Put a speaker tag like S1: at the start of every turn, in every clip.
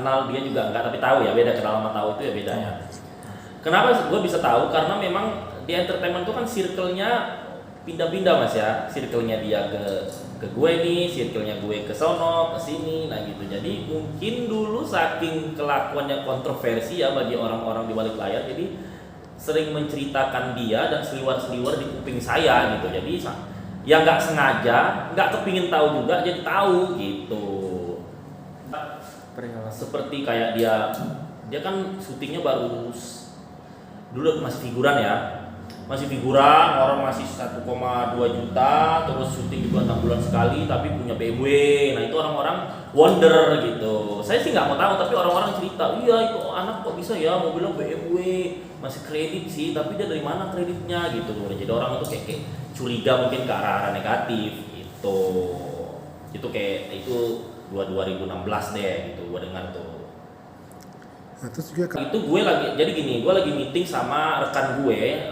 S1: kenal dia juga enggak, tapi tahu ya, beda kenal sama tahu itu ya beda ya. Kenapa gue bisa tahu? Karena memang di entertainment itu kan circle-nya pindah-pindah mas ya, circle-nya dia ke gue nih, circle-nya gue ke sono, ke sini, nah gitu. Jadi mungkin dulu saking kelakuannya kontroversi ya bagi orang-orang di balik layar, jadi sering menceritakan dia dan seliwar-seliwar di kuping saya gitu. Jadi ya nggak sengaja, nggak kepingin tahu juga, jadi tahu gitu. Seperti kayak dia kan syutingnya baru dulu masih figuran ya, orang masih 1,2 juta, terus syuting juga 6 bulan sekali, tapi punya BMW. Nah itu orang-orang wonder gitu. Saya sih nggak mau tahu, tapi orang-orang cerita, iya itu anak kok bisa ya mobilnya BMW, masih kredit sih, tapi dia dari mana kreditnya gitu. Jadi orang itu kayak curiga mungkin ke arah negatif gitu. Itu kayak itu 2016 deh gitu, gua dengar tuh.
S2: Nah, terus juga
S1: itu gue lagi, jadi gini, gue lagi meeting sama rekan gue,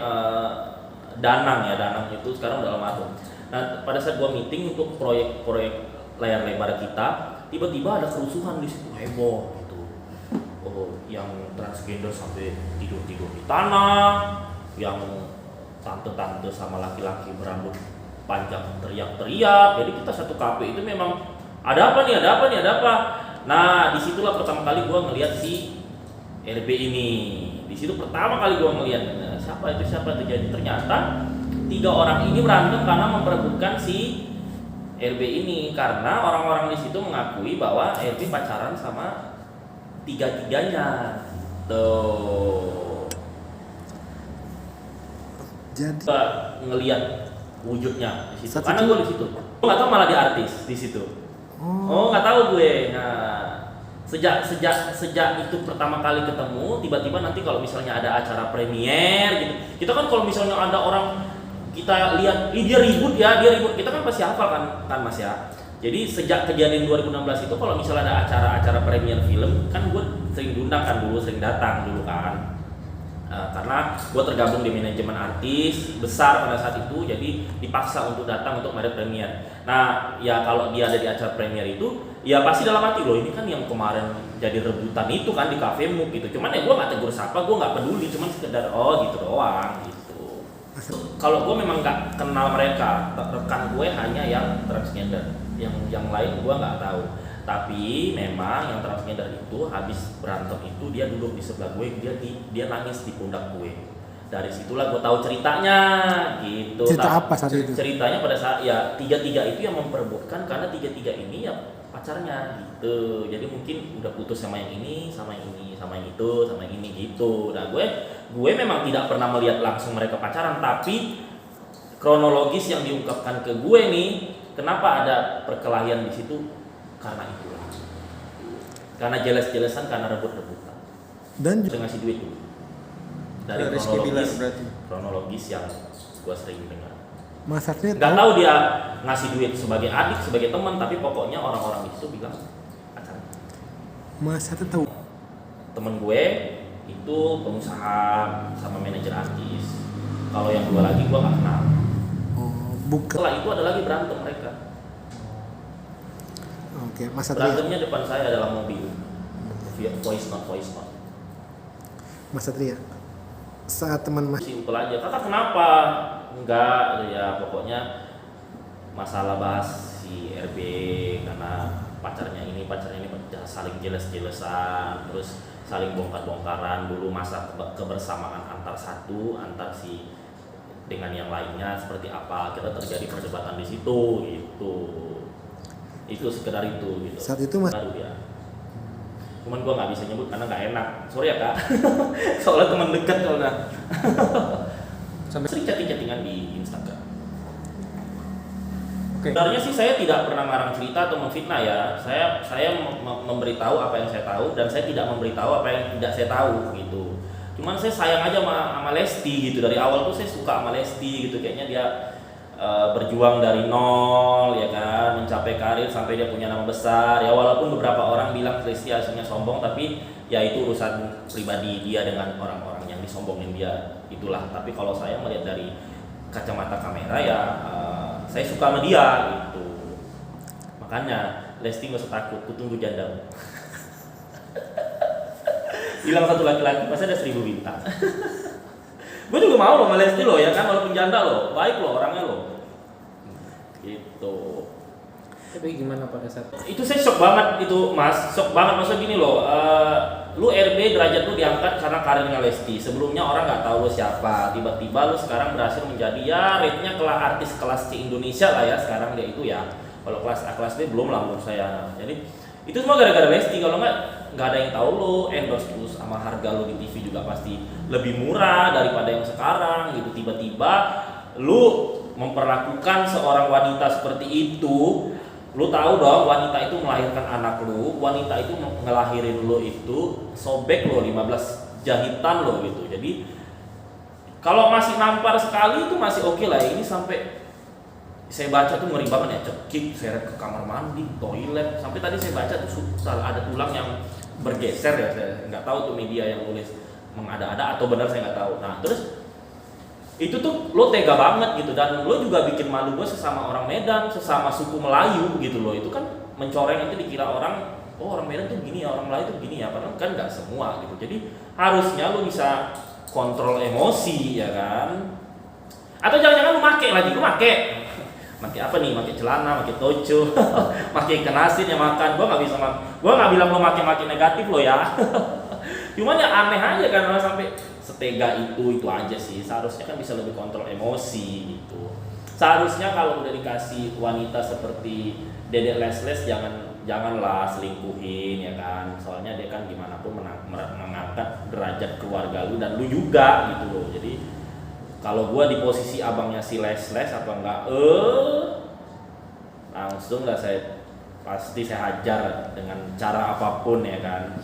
S1: Danang itu sekarang udah almarhum. Nah pada saat gue meeting untuk proyek layar lebar kita, tiba-tiba ada kerusuhan di situ, heboh gitu. Oh, yang transgender sampai tidur di tanah, yang tante-tante sama laki-laki berambut panjang teriak-teriak. Jadi kita satu kafe itu memang ada apa nih. Nah disitulah pertama kali gue ngelihat si RB ini. Di situ pertama kali gue ngelihat siapa itu. Jadi ternyata 3 orang ini berantem karena memperebutkan si RB ini, karena orang-orang di situ mengakui bahwa RB pacaran sama tiga-tiganya. Tuh.
S2: jadi
S1: Ngelihat wujudnya di situ. Karena gue di situ. Gue nggak tahu malah di artis di situ. Oh nggak tahu gue. Nah sejak itu pertama kali ketemu, tiba-tiba nanti kalau misalnya ada acara premier gitu, kita kan kalau misalnya ada orang kita lihat, dia ribut, kita kan pasti hafal kan mas ya. Jadi sejak kejadian 2016 itu kalau misalnya ada acara-acara premier film, kan gue sering diundang kan dulu, sering datang dulu kan. Karena gue tergabung di manajemen artis besar pada saat itu, jadi dipaksa untuk datang untuk melihat premier. Nah ya kalau dia ada di acara premier itu, ya pasti dalam hati loh, ini kan yang kemarin jadi rebutan itu kan di kafemu gitu. Cuman ya gue nggak tegur sapa, gue nggak peduli, cuman sekedar gitu doang gitu. Kalau gue memang nggak kenal mereka, rekan gue hanya yang transgender, yang lain gue nggak tahu. Tapi memang yang transgender itu habis berantem itu dia duduk di sebelah gue, dia nangis di pundak gue. Dari situlah gue tahu ceritanya gitu.
S2: Cerita apa saat itu?
S1: Ceritanya pada saat ya tiga-tiga itu yang memperebutkan, karena tiga-tiga ini ya pacarnya gitu. Jadi mungkin udah putus sama yang ini, sama yang ini, sama yang itu, sama yang ini gitu. Nah gue memang tidak pernah melihat langsung mereka pacaran, tapi kronologis yang diungkapkan ke gue nih, kenapa ada perkelahian di situ? Karena itulah, karena jelas-jelasan, karena rebut-rebutan
S2: dan
S1: juga ngasih duit dulu dari kronologis yang gue sering dengar.
S2: Mas Satria
S1: nggak tahu dia ngasih duit sebagai adik, sebagai teman, tapi pokoknya orang-orang itu bilang pacaran.
S2: Mas Satria tahu
S1: Temen gue itu pengusaha sama manajer artis. Kalau yang 2 lagi gue nggak kenal.
S2: Bukan.
S1: Setelah itu ada lagi berantem mereka.
S2: Oke, Mas Satria.
S1: Berantemnya depan saya dalam mobil. Via voice note.
S2: Mas Satria, saat teman Mas
S1: Simpel aja, kakak kenapa? Enggak, ya pokoknya masalah bahas si RB karena pacarnya ini saling jelas-jelasan, terus saling bongkar-bongkaran dulu masa kebersamaan antar si dengan yang lainnya seperti apa, kita terjadi perdebatan di situ gitu. Itu sekedar itu gitu.
S2: Saat itu Mas
S1: baru ya. Cuman gua nggak bisa nyebut karena nggak enak. Sorry ya kak. Soalnya teman dekat soalnya. Sampai sering chattingan di Instagram. Sebenarnya sih saya tidak pernah ngarang cerita atau memfitnah ya. Saya memberitahu apa yang saya tahu, dan saya tidak memberitahu apa yang tidak saya tahu gitu. Cuman saya sayang aja sama Lesti gitu. Dari awal tuh saya suka sama Lesti gitu. Kayaknya dia berjuang dari nol ya kan, mencapai karir sampai dia punya nama besar ya. Walaupun beberapa orang bilang Lesti aslinya sombong, tapi ya itu urusan pribadi dia dengan orang-orang yang disombongin dia, itulah. Tapi kalau saya melihat dari kacamata kamera ya saya suka sama dia gitu. Makanya Lesti nggak usah takut, ku tunggu janda. Bilang satu laki-laki pasti ada 1000 bintang. Gue juga mau lo sama Lesti lo ya kan, walaupun janda lo, baik lo orangnya lo. Gitu.
S3: Tapi gimana pada saat
S1: Itu saya shock banget itu Mas, shock banget maksudnya gini loh. Lu RB derajat lu diangkat karena karirnya Lesti. Sebelumnya orang nggak tahu lu siapa, tiba-tiba lu sekarang berhasil menjadi ya rate-nya artis kelas C Indonesia lah ya sekarang dia itu ya. Kalau kelas A kelas B belum lah menurut saya. Jadi itu semua gara-gara Lesti. Kalau nggak ada yang tahu lu, endorse terus sama harga lu di TV juga pasti lebih murah daripada yang sekarang gitu. Tiba-tiba lu memperlakukan seorang wanita seperti itu. Lu tahu dong wanita itu melahirkan anak lu, wanita itu ngelahirin lu itu sobek lo 15 jahitan lo gitu. Jadi kalau masih nampar sekali itu masih oke lah. Ini sampai saya baca tuh ngeri banget ya, cekik, seret ke kamar mandi, toilet. Sampai tadi saya baca tuh ada tulang yang bergeser ya. Saya nggak tahu tuh media yang nulis mengada-ada atau benar saya nggak tahu. Nah terus itu tuh lo tega banget gitu, dan lo juga bikin malu gue sesama orang Medan, sesama suku Melayu gitu loh. Itu kan mencoreng, itu dikira orang, oh orang Medan tuh gini ya, orang Melayu tuh gini ya, padahal kan nggak semua gitu. Jadi harusnya lo bisa kontrol emosi ya kan. Atau jangan-jangan lo make apa nih, make celana, make tojo, make ikan asin yang makan. Gue nggak bilang lo make negatif lo ya. Cuman ya aneh aja kan orang sampai setega itu aja sih. Seharusnya kan bisa lebih kontrol emosi gitu. Seharusnya kalau udah dikasih wanita seperti Dedek Les janganlah selingkuhin ya kan. Soalnya dia kan gimana pun mengangkat derajat keluarga lu dan lu juga gitu loh. Jadi kalau gua di posisi abangnya si Les apa enggak langsung lah pasti saya hajar dengan cara apapun ya kan.